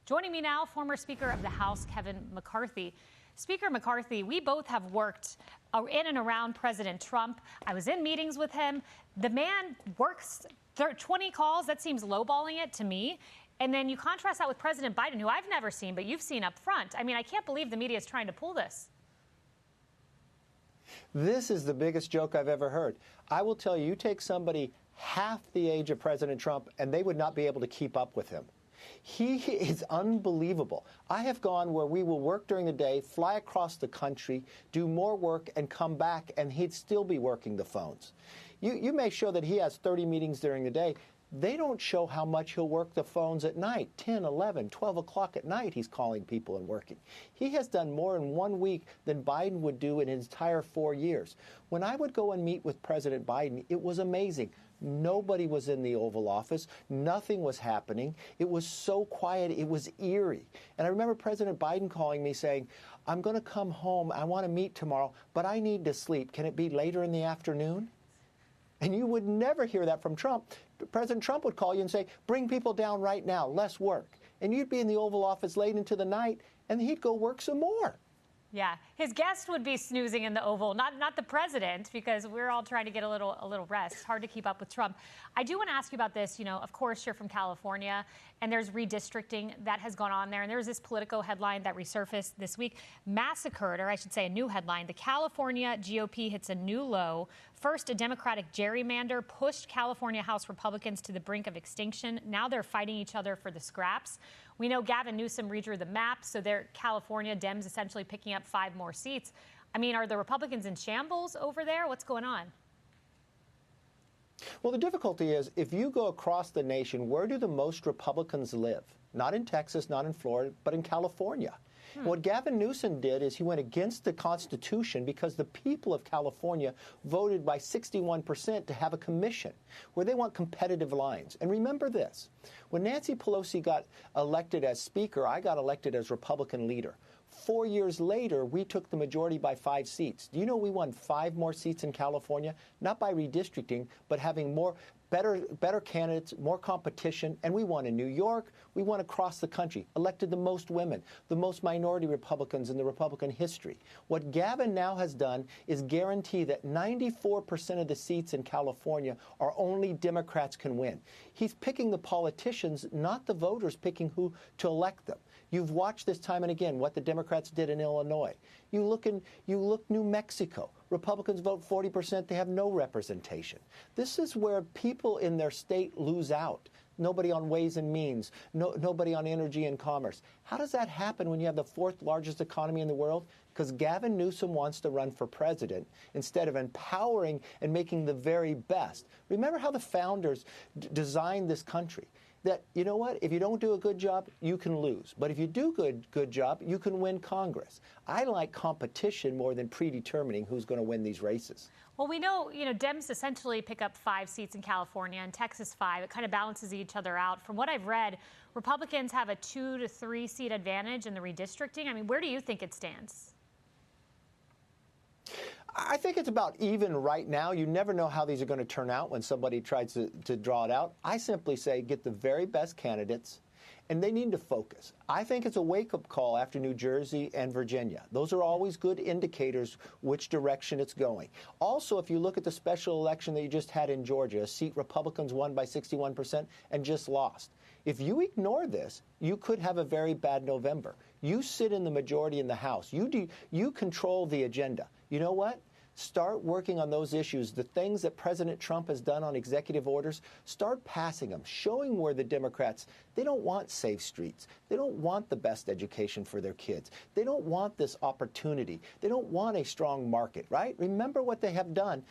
Joining me now, former Speaker of the House, Kevin McCarthy. Speaker McCarthy, we both have worked in and around President Trump. I was in meetings with him. The man works 20 calls. That seems lowballing it to me. And then you contrast that with President Biden, who I've never seen, but you've seen up front. I mean, I can't believe the media is trying to pull this. This is the biggest joke I've ever heard. I will tell you, you take somebody half the age of President Trump, and they would not be able to keep up with him. He is unbelievable. I have gone where we will work during the day, fly across the country, do more work, and come back, and he'd still be working the phones. You may show that he has 30 meetings during the day. They don't show how much he'll work the phones at night. 10, 11, 12 o'clock at night, he's calling people and working. He has done more in 1 week than Biden would do in his entire 4 years. When I would go and meet with President Biden, it was amazing. Nobody was in the Oval Office. Nothing was happening. It was so quiet. It was eerie. And I remember President Biden calling me saying, I'm going to come home. I want to meet tomorrow, but I need to sleep. Can it be later in the afternoon? And you would never hear that from Trump. President Trump would call you and say, bring people down right now, less work. And you'd be in the Oval Office late into the night, and he'd go work some more. Yeah, his guest would be snoozing in the Oval, not the president, because we're all trying to get a little rest. It's hard to keep up with Trump. I do want to ask you about this. You know, of course, you're from California, and there's redistricting that has gone on there. And there's this Politico headline that resurfaced this week. Massacred, or I should say a new headline, the California GOP hits a new low. First, a Democratic gerrymander pushed California House Republicans to the brink of extinction. Now they're fighting each other for the scraps. We know Gavin Newsom redrew the map, so they're California Dems essentially picking up 5 more seats. I mean, are the Republicans in shambles over there? What's going on? Well, the difficulty is, if you go across the nation, where do the most Republicans live? Not in Texas, not in Florida, but in California. What Gavin Newsom did is he went against the Constitution because the people of California voted by 61% to have a commission where they want competitive lines. And remember this, when Nancy Pelosi got elected as Speaker, I got elected as Republican leader. 4 years later, we took the majority by 5 seats. Do you know we won 5 more seats in California? Not by redistricting, but having better candidates, more competition, and we won in New York, we won across the country, elected the most women, the most minority Republicans in the Republican history. What Gavin now has done is guarantee that 94% of the seats in California are only Democrats can win. He's picking the politicians, not the voters picking who to elect them. You've watched this time and again what the Democrats did in Illinois. You look New Mexico. Republicans vote 40%. They have no representation. This is where people in their state lose out. Nobody on Ways and Means. Nobody on energy and commerce. How does that happen when you have the 4th largest economy in the world? Because Gavin Newsom wants to run for president instead of empowering and making the very best. Remember how the founders designed this country. That, you know what, if you don't do a good job, you can lose. But if you do good job, you can win Congress. I like competition more than predetermining who's going to win these races. Well, we know, Dems essentially pick up 5 seats in California and Texas 5. It kind of balances each other out. From what I've read, Republicans have a 2 to 3 seat advantage in the redistricting. I mean, where do you think it stands? I think it's about even right now. You never know how these are going to turn out when somebody tries to draw it out. I simply say get the very best candidates, and they need to focus. I think it's a wake-up call after New Jersey and Virginia. Those are always good indicators which direction it's going. Also, if you look at the special election that you just had in Georgia, a seat Republicans won by 61% and just lost. If you ignore this, you could have a very bad November. You sit in the majority in the House. You control the agenda. You know what? Start working on those issues. The things that President Trump has done on executive orders, start passing them, showing where the Democrats, they don't want safe streets. They don't want the best education for their kids. They don't want this opportunity. They don't want a strong market, right? Remember what they have done